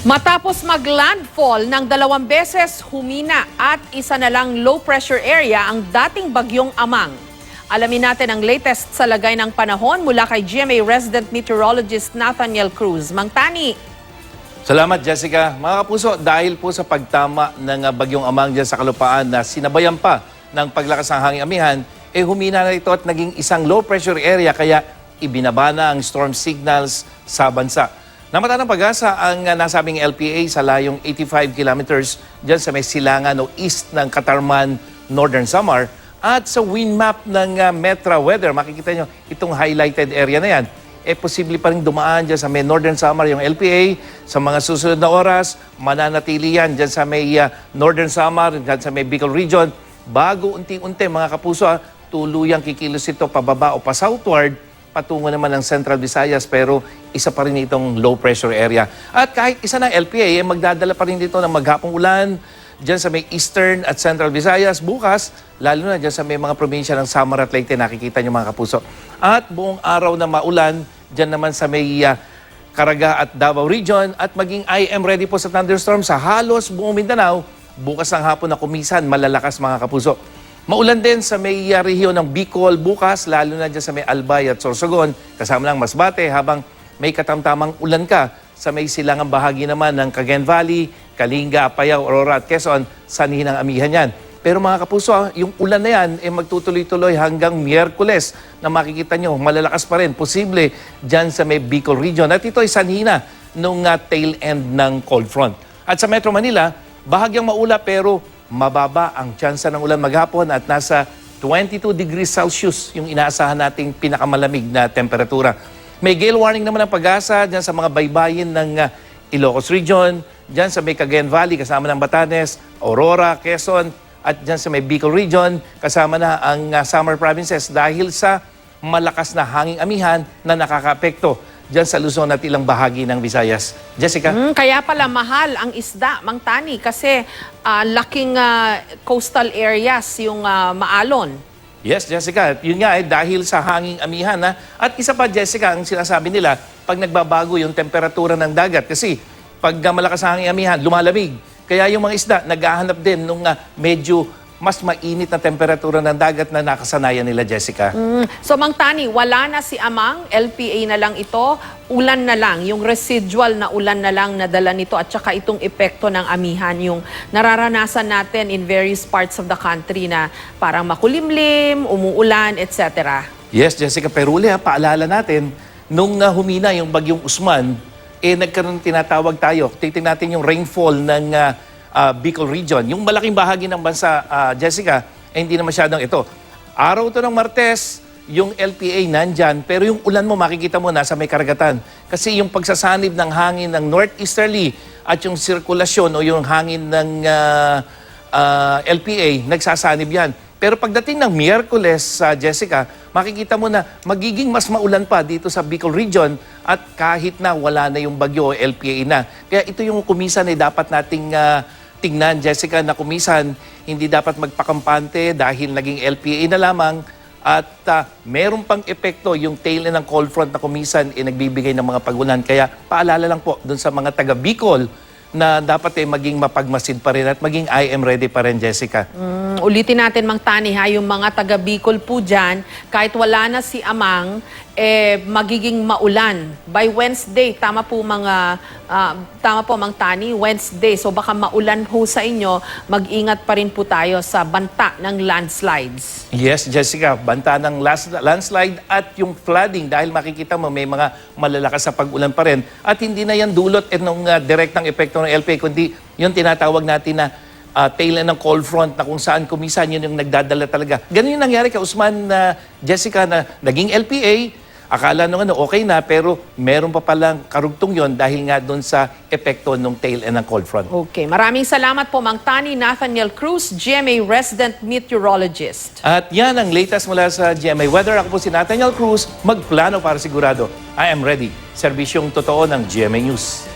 Matapos mag-landfall ng 2 beses, humina at isa na lang low pressure area ang dating bagyong Amang. Alamin natin ang latest sa lagay ng panahon mula kay GMA resident meteorologist Nathaniel Cruz. Mang Tani. Salamat, Jessica. Mga kapuso, dahil po sa pagtama ng bagyong Amang dyan sa kalupaan na sinabayan pa ng paglakas ng hangin amihan, humina na ito at naging isang low pressure area kaya ibinaba na ang storm signals sa bansa. Namata ng pag-asa ang nasabing LPA sa layong 85 kilometers dyan sa may silangan o east ng Katarman, Northern Samar. At sa wind map ng Metra Weather, makikita nyo itong highlighted area na yan. Posible pa rin dumaan dyan sa may Northern Samar yung LPA. Sa mga susunod na oras, mananatili yan dyan sa may Northern Samar, dyan sa may Bicol Region. Bago unti-unti mga kapuso, tuluyang kikilos ito pababa o pa southward, patungo naman ng Central Visayas pero isa pa rin itong low pressure area. At kahit isa ng LPA, magdadala pa rin dito ng maghapong ulan dyan sa may Eastern at Central Visayas bukas, lalo na dyan sa may mga probinsya ng Samar at Leyte, nakikita nyo mga kapuso. At buong araw na maulan dyan naman sa may Caraga at Davao Region at maging IM ready po sa thunderstorm sa halos buong Mindanao. Bukas ng hapon na kumisan, malalakas mga kapuso. Maulan din sa may rehiyon ng Bicol bukas, lalo na dyan sa may Albay at Sorsogon, kasama ng Masbate, habang may katamtamang ulan ka sa may silangang bahagi naman ng Cagayan Valley, Kalinga, Apayao, Aurora at Quezon, sanhin ng amihan yan. Pero mga kapuso, yung ulan na yan magtutuloy-tuloy hanggang Miyerkules na makikita nyo, malalakas pa rin, posible dyan sa may Bicol Region. At ito ay sanhina nung tail end ng cold front. At sa Metro Manila, bahagyang maula pero mababa ang tsansa ng ulan maghapon at nasa 22 degrees Celsius yung inaasahan nating pinakamalamig na temperatura. May gale warning naman ang pag-asa dyan sa mga baybayin ng Ilocos Region, dyan sa may Cagayan Valley kasama ng Batanes, Aurora, Quezon at dyan sa may Bicol Region kasama na ang Samar Provinces dahil sa malakas na hanging amihan na nakakaapekto dyan sa Luzon at ilang bahagi ng Visayas. Jessica? Kaya pala mahal ang isda, Mang Tani, kasi laking coastal areas yung maalon. Yes, Jessica. Yun nga dahil sa hanging amihan. At isa pa, Jessica, ang sinasabi nila, pag nagbabago yung temperatura ng dagat. Kasi pag malakas ang hanging amihan, lumalamig. Kaya yung mga isda, naghahanap din nung medyo mas mainit na temperatura ng dagat na nakasanayan nila, Jessica. So, Mang Tani, wala na si Amang, LPA na lang ito, ulan na lang, yung residual na ulan na lang na dala nito at saka itong epekto ng amihan, yung nararanasan natin in various parts of the country na parang makulimlim, umuulan, etc. Yes, Jessica, pero uli paalala natin, nung humina yung bagyong Usman, nagkaroon tinatawag tayo, titingnan natin yung rainfall ng Bicol Region. Yung malaking bahagi ng bansa, Jessica, hindi na masyadong ito. Araw to ng Martes, yung LPA nandyan, pero yung ulan mo, makikita mo, nasa may karagatan. Kasi yung pagsasanib ng hangin ng northeasterly at yung sirkulasyon o yung hangin ng LPA, nagsasanib yan. Pero pagdating ng Miyerkules, Jessica, makikita mo na magiging mas maulan pa dito sa Bicol Region at kahit na wala na yung bagyo o LPA na. Kaya ito yung kumisan dapat nating tingnan, Jessica, na kumisan hindi dapat magpakampante dahil naging LPA na lamang at meron pang epekto yung tail end ng cold front na kumisan nagbibigay ng mga pagulan. Kaya paalala lang po dun sa mga taga Bicol na dapat maging mapagmasid pa rin at maging IM ready pa rin, Jessica. Ulitin natin, Mang Tani, yung mga taga Bicol po dyan, kahit wala na si Amang, magiging maulan. By Wednesday, tama po Mang Tani, Wednesday. So baka maulan ho sa inyo, mag-ingat pa rin po tayo sa banta ng landslides. Yes, Jessica, banta ng landslide at yung flooding dahil makikita mo may mga malalakas sa pag-ulan pa rin. At hindi na yan dulot ng direktang epekto ng LPA, kundi yung tinatawag natin na tail end ng cold front na kung saan kumisan yun yung nagdadala talaga. Ganun yung nangyari kay Usman, Jessica, na naging LPA. Akala nung okay na, pero meron pa palang karugtong yon dahil nga doon sa epekto ng tail end ng cold front. Okay. Maraming salamat po, Mang Tani. Nathaniel Cruz, GMA resident meteorologist. At yan ang latest mula sa GMA Weather. Ako po si Nathaniel Cruz. Magplano para sigurado. I am ready. Serbisyong totoo ng GMA News.